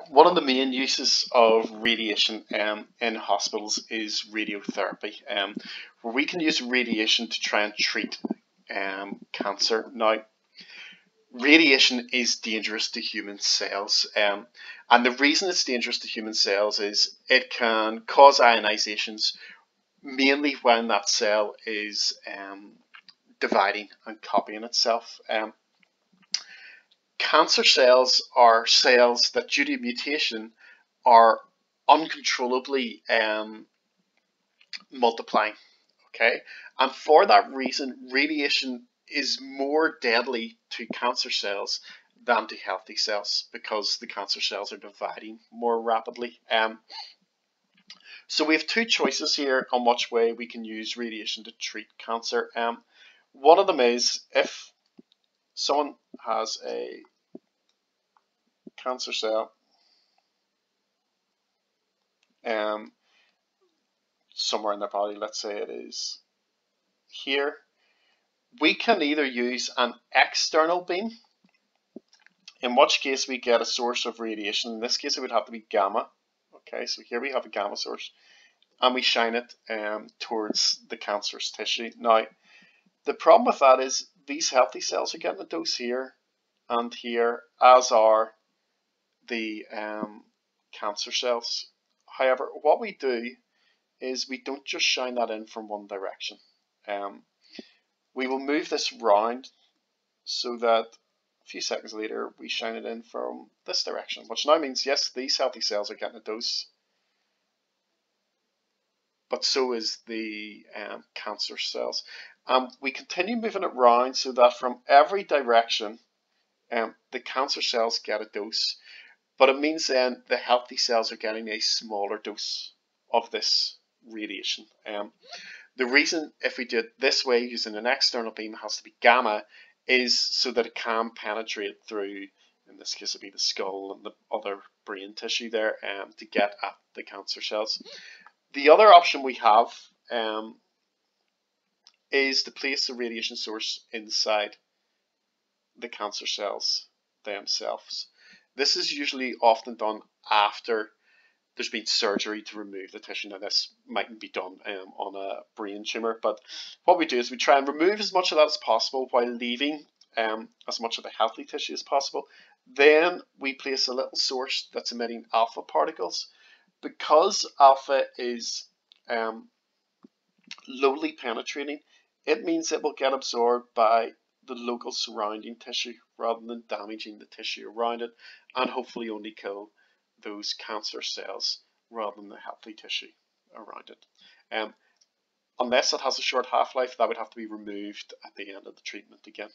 One of the main uses of radiation in hospitals is radiotherapy, where we can use radiation to try and treat cancer. Now, radiation is dangerous to human cells, and the reason it's dangerous to human cells is it can cause ionizations, mainly when that cell is dividing and copying itself. Cancer cells are cells that, due to mutation, are uncontrollably multiplying. Okay, and for that reason, radiation is more deadly to cancer cells than to healthy cells, because the cancer cells are dividing more rapidly. So we have two choices here on which way we can use radiation to treat cancer. One of them is, if someone has a cancer cell somewhere in their body, let's say it is here, we can either use an external beam, in which case we get a source of radiation. In this case it would have to be gamma. Okay, so here we have a gamma source, and we shine it towards the cancerous tissue. Now, the problem with that is these healthy cells are getting a dose here and here, as are the cancer cells. However, what we do is we don't just shine that in from one direction. We will move this round so that a few seconds later we shine it in from this direction, which now means, yes, these healthy cells are getting a dose, but so is the cancer cells. We continue moving it round so that from every direction the cancer cells get a dose, but it means then the healthy cells are getting a smaller dose of this radiation. The reason, if we do it this way using an external beam, it has to be gamma, is so that it can penetrate through, in this case it would be the skull and the other brain tissue there, to get at the cancer cells. The other option we have is to place the radiation source inside the cancer cells themselves. This is usually often done after there's been surgery to remove the tissue. Now, this mightn't be done on a brain tumour, but what we do is we try and remove as much of that as possible while leaving as much of the healthy tissue as possible. Then we place a little source that's emitting alpha particles. Because alpha is lowly penetrating, it means it will get absorbed by the local surrounding tissue rather than damaging the tissue around it, and hopefully only kill those cancer cells rather than the healthy tissue around it. Unless it has a short half-life, that would have to be removed at the end of the treatment again.